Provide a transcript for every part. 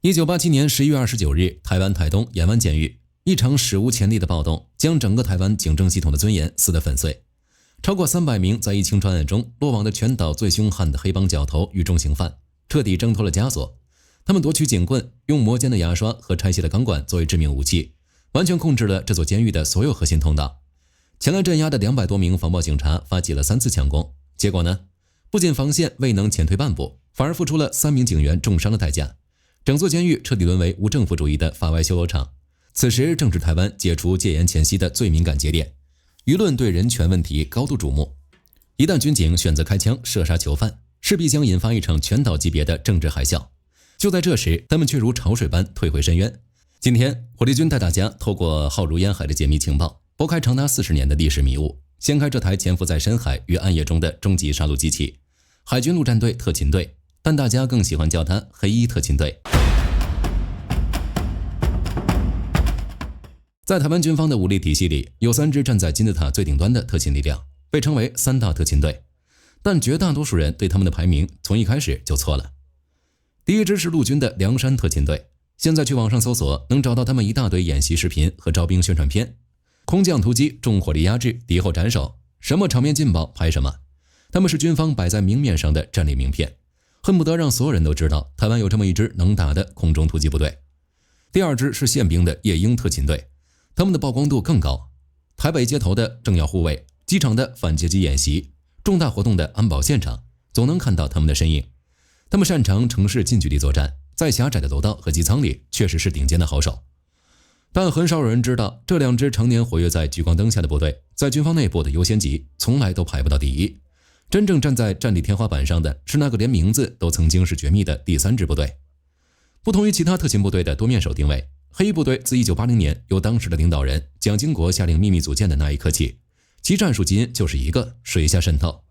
1987年11月29日，台湾台东盐湾监狱，一场史无前例的暴动将整个台湾警政系统的尊严撕得粉碎。超过300名在一清专案中落网的全岛最凶悍的黑帮角头与重刑犯，彻底挣脱了枷锁。他们夺取警棍，用磨尖的牙刷和拆卸的钢管作为致命武器，完全控制了这座监狱的所有核心通道。前来镇压的200多名防暴警察发起了3次强攻，结果呢？不仅防线未能前退半步，反而付出了3名警员重伤的代价。整座监狱彻底沦为无政府主义的法外修罗场。此时正值台湾解除戒严前夕的最敏感节点，舆论对人权问题高度瞩目。一旦军警选择开枪射杀囚犯，势必将引发一场全岛级别的政治海啸。就在这时，他们却如潮水般退回深渊。今天，火力军带大家透过浩如烟海的解密情报，拨开长达40年的历史迷雾，掀开这台潜伏在深海与暗夜中的终极杀戮机器——海军陆战队特勤队，但大家更喜欢叫它黑衣特勤队。在台湾军方的武力体系里，有3支站在金字塔最顶端的特勤力量，被称为3大特勤队。但绝大多数人对他们的排名从一开始就错了。第一支是陆军的梁山特勤队，现在去网上搜索，能找到他们一大堆演习视频和招兵宣传片。空降突击，重火力压制，敌后斩首，什么场面劲爆拍什么。他们是军方摆在明面上的战力名片，恨不得让所有人都知道台湾有这么一支能打的空中突击部队。第二支是宪兵的夜鹰特勤队，他们的曝光度更高，台北街头的政要护卫，机场的反劫机演习，重大活动的安保现场，总能看到他们的身影。他们擅长城市近距离作战，在狭窄的楼道和机舱里确实是顶尖的好手。但很少有人知道，这2支常年活跃在聚光灯下的部队，在军方内部的优先级从来都排不到第一。真正站在战力天花板上的是那个连名字都曾经是绝密的第3支部队。不同于其他特勤部队的多面手定位，黑衣部队自1980年由当时的领导人蒋经国下令秘密组建的那一刻起，其战术基因就是一个水下渗透。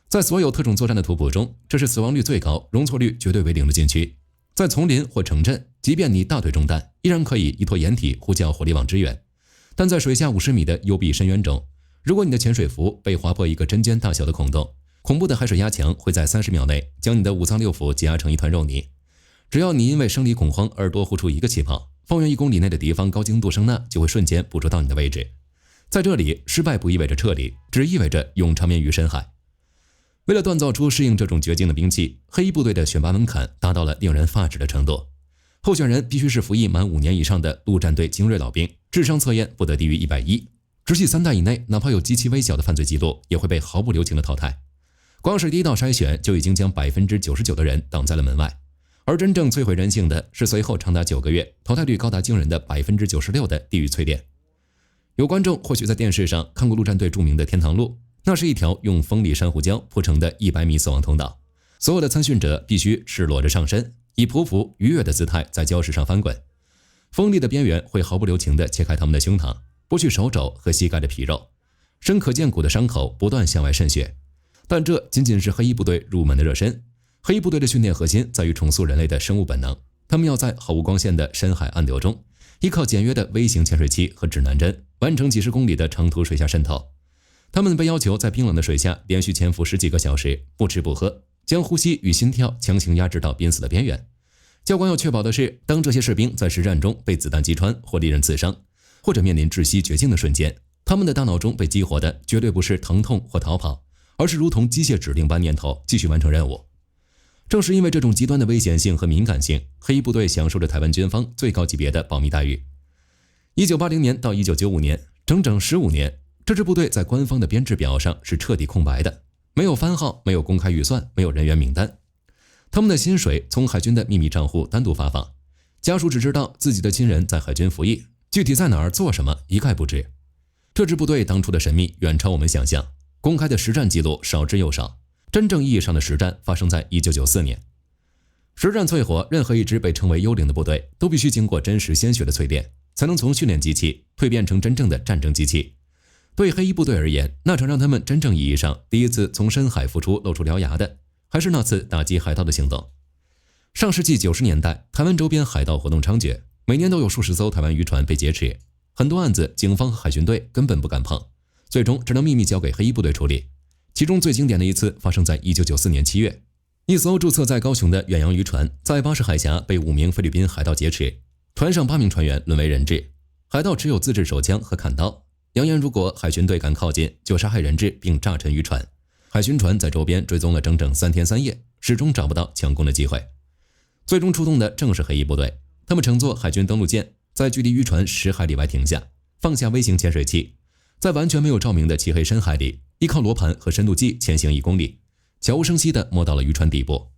在所有特种作战的图谱中，这是死亡率最高、容错率绝对为0的禁区。在丛林或城镇，即便你大腿中弹，依然可以依托掩体呼叫火力网支援。但在水下50米的幽闭深渊中，如果你的潜水服被划破一个针尖大小的孔洞，恐怖的海水压强会在30秒内将你的5脏6腑挤压成一团肉泥。只要你因为生理恐慌而多呼出一个气泡，方圆1公里内的敌方高精度声呐就会瞬间捕捉到你的位置。在这里，失败不意味着撤离，只意味着永长眠于深海。为了锻造出适应这种绝境的兵器，黑衣部队的选拔门槛达到了令人发指的程度。候选人必须是服役满5年以上的陆战队精锐老兵，智商测验不得低于110，直系3代以内哪怕有极其微小的犯罪记录，也会被毫不留情的淘汰。光是第一道筛选就已经将99%的人挡在了门外。而真正摧毁人性的是随后长达9个月，淘汰率高达惊人的96%的地狱淬炼。有观众或许在电视上看过陆战队著名的天堂路，那是一条用锋利珊瑚礁铺成的100米死亡通道，所有的参训者必须赤裸着上身，以匍匐愉悦的姿态在礁石上翻滚。锋利的边缘会毫不留情地切开他们的胸膛，剥去手肘和膝盖的皮肉，深可见骨的伤口不断向外渗血。但这仅仅是黑衣部队入门的热身。黑衣部队的训练核心在于重塑人类的生物本能，他们要在毫无光线的深海暗流中，依靠简约的微型潜水器和指南针，完成几十公里的长途水下渗透。他们被要求在冰冷的水下连续潜伏10几个小时，不吃不喝，将呼吸与心跳强行压制到濒死的边缘。教官要确保的是，当这些士兵在实战中被子弹击穿或利刃刺伤，或者面临窒息绝境的瞬间，他们的大脑中被激活的绝对不是疼痛或逃跑，而是如同机械指令般念头继续完成任务。正是因为这种极端的危险性和敏感性，黑衣部队享受着台湾军方最高级别的保密待遇。1980年到1995年，整整15年，这支部队在官方的编制表上是彻底空白的，没有番号，没有公开预算，没有人员名单。他们的薪水从海军的秘密账户单独发放，家属只知道自己的亲人在海军服役，具体在哪儿做什么一概不知。这支部队当初的神秘远超我们想象，公开的实战记录少之又少。真正意义上的实战发生在1994年。实战淬火，任何一支被称为幽灵的部队都必须经过真实鲜血的淬炼，才能从训练机器蜕变成真正的战争机器。对黑衣部队而言，那场让他们真正意义上第一次从深海浮出露出獠牙的，还是那次打击海盗的行动。上世纪90年代，台湾周边海盗活动猖獗，每年都有数十艘台湾渔船被劫持，很多案子警方和海巡队根本不敢碰，最终只能秘密交给黑衣部队处理。其中最经典的一次发生在1994年7月，一艘注册在高雄的远洋渔船在巴士海峡被5名菲律宾海盗劫持，船上8名船员沦为人质。海盗持有自制手枪和砍刀，扬言如果海巡队敢靠近，就杀害人质并炸沉渔船。海巡船在周边追踪了整整3天3夜，始终找不到强攻的机会。最终出动的正是黑衣部队，他们乘坐海军登陆舰，在距离渔船10海里外停下，放下微型潜水器，在完全没有照明的漆黑深海里，依靠罗盘和深度计前行1公里，悄无声息地摸到了渔船底部。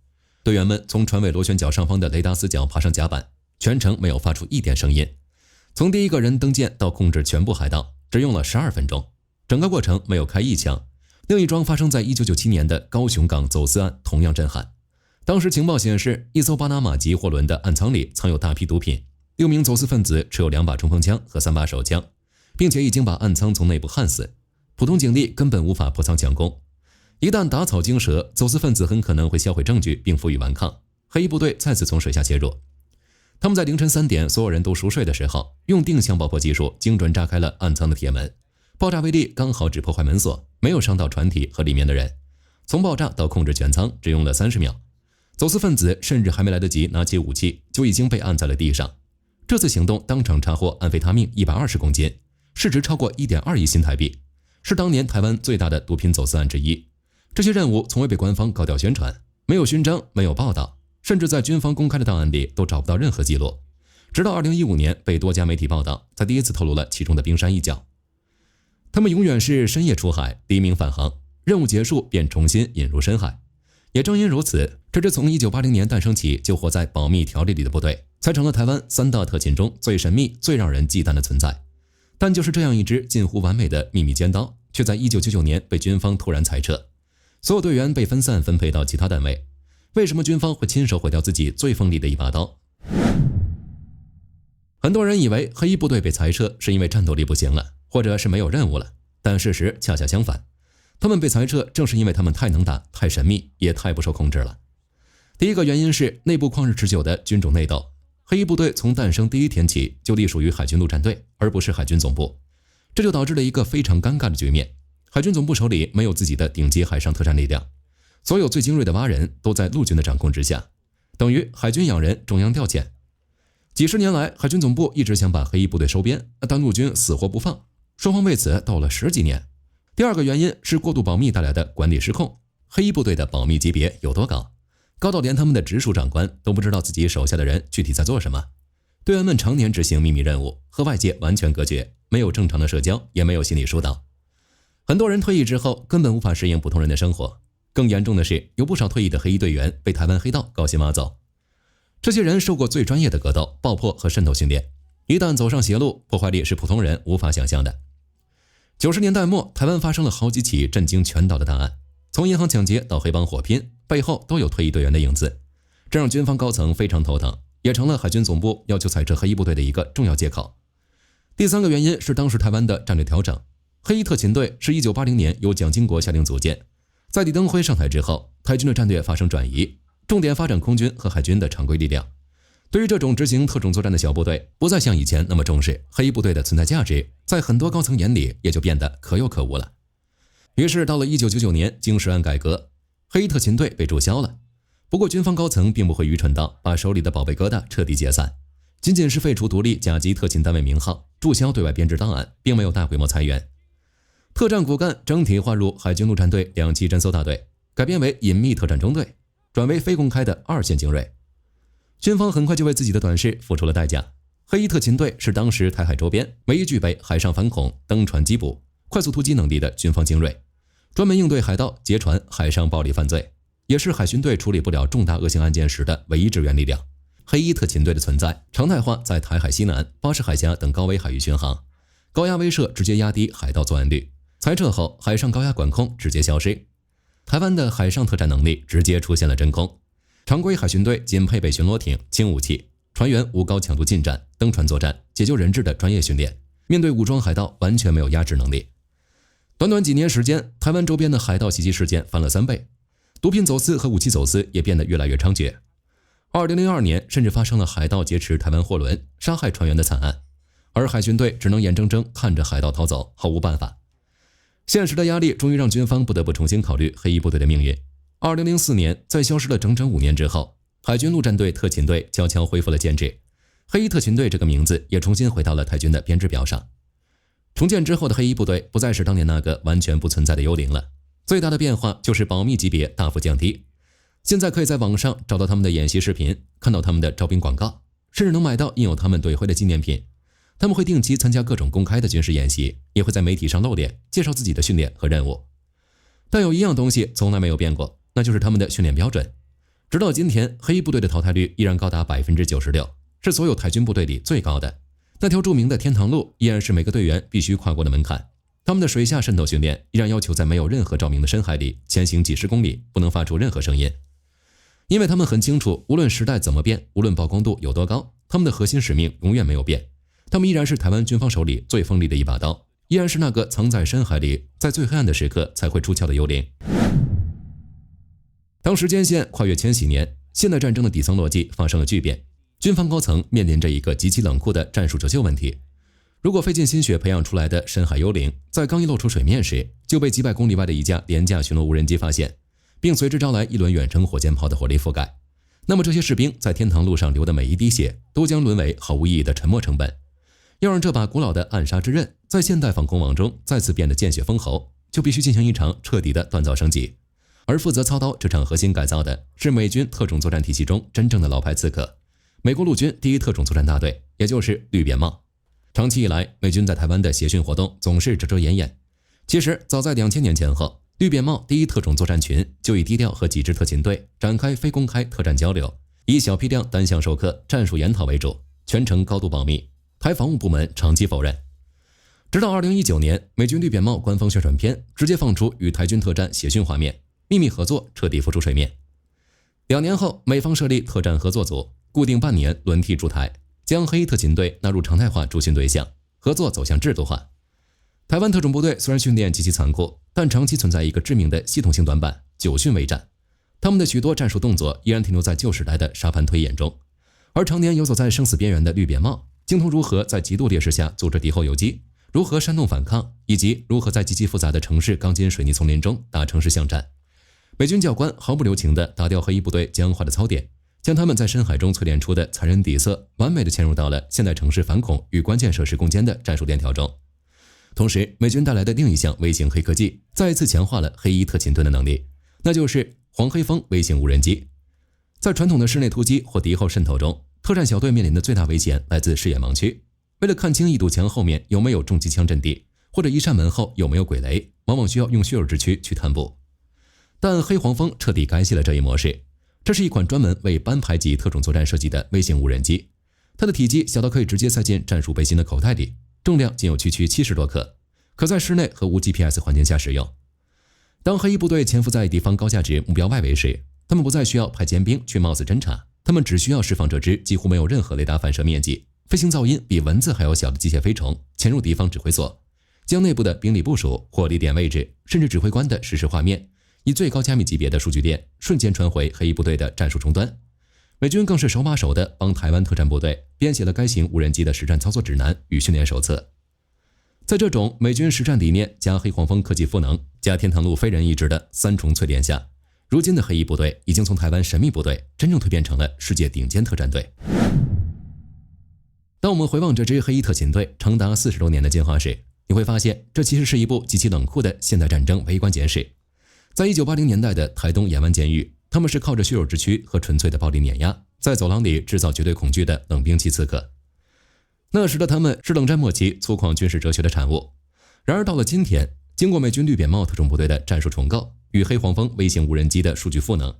队员们从船尾螺旋桨上方的雷达死角爬上甲板，全程没有发出一点声音。从第一个人登舰到控制全部海盗，只用了12分钟，整个过程没有开一枪。另一桩发生在1997年的高雄港走私案同样震撼。当时情报显示，一艘巴拿马籍货轮的岸舱里藏有大批毒品，6名走私分子持有2把冲锋枪和3把手枪，并且已经把岸舱从内部焊死，普通警力根本无法破舱强攻。一旦打草惊蛇，走私分子很可能会销毁证据并负隅顽抗。黑衣部队再次从水下切入，他们在凌晨3点所有人都熟睡的时候，用定向爆破技术精准炸开了岸舱的铁门，爆炸威力刚好只破坏门锁，没有伤到船体和里面的人。从爆炸到控制全舱只用了30秒，走私分子甚至还没来得及拿起武器，就已经被按在了地上。这次行动当场查获安非他命120公斤，市值超过1.2亿新台币，是当年台湾最大的毒品走私案之一。这些任务从未被官方高调宣传，没有勋章，没有报道，甚至在军方公开的档案里都找不到任何记录。直到2015年被多家媒体报道，才第一次透露了其中的冰山一角。他们永远是深夜出海，黎明返航，任务结束便重新引入深海。也正因如此，这支从1980年诞生起就活在保密条例里的部队，才成了台湾3大特勤中最神秘、最让人忌惮的存在。但就是这样一支近乎完美的秘密尖刀，却在1999年被军方突然裁撤。所有队员被分散分配到其他单位，为什么军方会亲手毁掉自己最锋利的一把刀？很多人以为黑衣部队被裁撤是因为战斗力不行了，或者是没有任务了，但事实恰恰相反，他们被裁撤正是因为他们太能打、太神秘，也太不受控制了。第一个原因是内部旷日持久的军种内斗。黑衣部队从诞生第一天起就隶属于海军陆战队，而不是海军总部，这就导致了一个非常尴尬的局面。海军总部手里没有自己的顶级海上特战力量，所有最精锐的蛙人都在陆军的掌控之下，等于海军养人，中央调遣。几十年来，海军总部一直想把黑衣部队收编，但陆军死活不放，双方为此斗了10几年。第二个原因是过度保密带来的管理失控。黑衣部队的保密级别有多高？高到连他们的直属长官都不知道自己手下的人具体在做什么。队员们常年执行秘密任务，和外界完全隔绝，没有正常的社交，也没有心理疏导。很多人退役之后根本无法适应普通人的生活，更严重的是，有不少退役的黑衣队员被台湾黑道高薪挖走。这些人受过最专业的格斗、爆破和渗透训练，一旦走上邪路，破坏力是普通人无法想象的。90年代末，台湾发生了好几起震惊全岛的大案，从银行抢劫到黑帮火拼，背后都有退役队员的影子，这让军方高层非常头疼，也成了海军总部要求裁撤黑衣部队的一个重要借口。第三个原因是当时台湾的战略调整。黑衣特勤队是1980年由蒋经国下令组建，在李登辉上台之后，台军的战略发生转移，重点发展空军和海军的常规力量。对于这种执行特种作战的小部队，不再像以前那么重视，黑衣部队的存在价值在很多高层眼里也就变得可有可无了。于是到了1999年，经实案改革，黑衣特勤队被注销了。不过军方高层并不会愚蠢到把手里的宝贝疙瘩彻底解散，仅仅是废除独立甲级特勤单位名号，注销对外编制档案，并没有大规模裁员。特战骨干整体划入海军陆战队2栖侦搜大队，改编为隐秘特战中队，转为非公开的2线精锐。军方很快就为自己的短视付出了代价。黑衣特勤队是当时台海周边唯一具备海上反恐、登船缉捕、快速突击能力的军方精锐，专门应对海盗、劫船、海上暴力犯罪，也是海巡队处理不了重大恶性案件时的唯一支援力量。黑衣特勤队的存在常态化在台海西南、巴士海峡等高危海域巡航，高压威慑直接压低海盗作案率。裁撤后，海上高压管控直接消失，台湾的海上特战能力直接出现了真空。常规海巡队仅配备巡逻艇、轻武器，船员无高强度进展、登船作战、解救人质的专业训练，面对武装海盗完全没有压制能力。短短几年时间，台湾周边的海盗袭击事件翻了3倍，毒品走私和武器走私也变得越来越猖獗。2002年甚至发生了海盗劫持台湾货轮、杀害船员的惨案，而海巡队只能眼睁睁看着海盗逃走，毫无办法。现实的压力终于让军方不得不重新考虑黑衣部队的命运。2004年，在消失了整整5年之后，海军陆战队特勤队悄悄恢复了建制，黑衣特勤队这个名字也重新回到了台军的编制表上。重建之后的黑衣部队不再是当年那个完全不存在的幽灵了，最大的变化就是保密级别大幅降低。现在可以在网上找到他们的演习视频，看到他们的招兵广告，甚至能买到印有他们队徽的纪念品。他们会定期参加各种公开的军事演习，也会在媒体上露脸，介绍自己的训练和任务。但有一样东西从来没有变过，那就是他们的训练标准。直到今天，黑衣部队的淘汰率依然高达 96%， 是所有台军部队里最高的。那条著名的天堂路依然是每个队员必须跨过的门槛。他们的水下渗透训练依然要求在没有任何照明的深海里前行几十公里，不能发出任何声音。因为他们很清楚，无论时代怎么变，无论曝光度有多高，他们的核心使命永远没有变。他们依然是台湾军方手里最锋利的一把刀，依然是那个藏在深海里，在最黑暗的时刻才会出鞘的幽灵。当时间线跨越千禧年，现代战争的底层逻辑发生了巨变，军方高层面临着一个极其冷酷的战术折旧问题。如果费尽心血培养出来的深海幽灵，在刚一露出水面时，就被几百公里外的一架廉价巡逻无人机发现，并随之招来一轮远程火箭炮的火力覆盖，那么这些士兵在天堂路上流的每一滴血，都将沦为毫无意义的沉没成本。要让这把古老的暗杀之刃在现代防空网中再次变得见血封喉，就必须进行一场彻底的锻造升级。而负责操刀这场核心改造的是美军特种作战体系中真正的老牌刺客——美国陆军第一特种作战大队，也就是绿扁帽。长期以来，美军在台湾的协训活动总是遮遮掩掩。其实，早在2000年前后，绿扁帽第一特种作战群就以低调和几支特勤队展开非公开特战交流，以小批量单项授课、战术研讨为主，全程高度保密。台防务部门长期否认。直到2019年，美军绿扁帽官方宣传片直接放出与台军特战协训画面，秘密合作彻底浮出水面。2年后，美方设立特战合作组，固定半年轮替驻台，将黑衣特勤队纳入常态化驻训对象，合作走向制度化。台湾特种部队虽然训练极其残酷，但长期存在一个致命的系统性短板——久训未战。他们的许多战术动作依然停留在旧时代的沙盘推演中，而常年游走在生死边缘的绿扁帽精通如何在极度劣势下阻止敌后游击，如何煽动反抗，以及如何在极其复杂的城市钢筋水泥丛林中打城市巷战。美军教官毫不留情地打掉黑衣部队僵化的操点，将他们在深海中淬炼出的残忍底色完美地嵌入到了现代城市反恐与关键设施攻坚的战术链条中。同时，美军带来的另一项微型黑科技再一次强化了黑衣特勤队的能力，那就是黄黑风微型无人机。在传统的室内突击或敌后渗透中，特战小队面临的最大危险来自视野盲区。为了看清一堵墙后面有没有重机枪阵地，或者一扇门后有没有鬼雷，往往需要用血肉之躯去探步。但黑黄蜂彻底改写了这一模式。这是一款专门为班排级特种作战设计的微型无人机，它的体积小到可以直接塞进战术背心的口袋里，重量仅有区70多克，可在室内和无 GPS 环境下使用。当黑衣部队潜伏在敌方高价值目标外围时，他们不再需要派尖兵去冒死侦察，他们只需要释放这只几乎没有任何雷达反射面积、飞行噪音比蚊子还要小的机械飞虫，潜入敌方指挥所，将内部的兵力部署、火力点位置，甚至指挥官的实时画面，以最高加密级别的数据链瞬间传回黑衣部队的战术终端。美军更是手把手地帮台湾特战部队编写了该型无人机的实战操作指南与训练手册。在这种美军实战理念加黑黄蜂科技赋能加天堂路非人意志的三重淬炼下，如今的黑衣部队已经从台湾神秘部队真正蜕变成了世界顶尖特战队。当我们回望这支黑衣特勤队长达40多年的进化时，你会发现这其实是一部极其冷酷的现代战争微观简史。在1980年代的台东盐湾监狱，他们是靠着血肉之躯和纯粹的暴力碾压，在走廊里制造绝对恐惧的冷兵器刺客。那时的他们是冷战末期粗犷军事哲学的产物。然而到了今天，经过美军绿扁帽特种部队的战术重构与黑黄蜂微型无人机的数据赋能，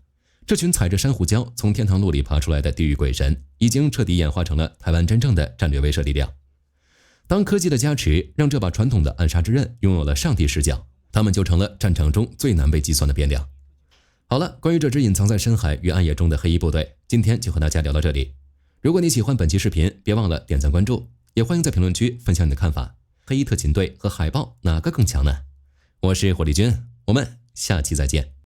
这群踩着珊瑚礁从天堂路里爬出来的地狱鬼神，已经彻底演化成了台湾真正的战略威慑力量。当科技的加持让这把传统的暗杀之刃拥有了上帝视角，他们就成了战场中最难被计算的变量。好了，关于这支隐藏在深海与暗夜中的黑衣部队，今天就和大家聊到这里。如果你喜欢本期视频，别忘了点赞关注，也欢迎在评论区分享你的看法。黑衣特勤队和海豹哪个更强呢？我是火力军，我们下期再见。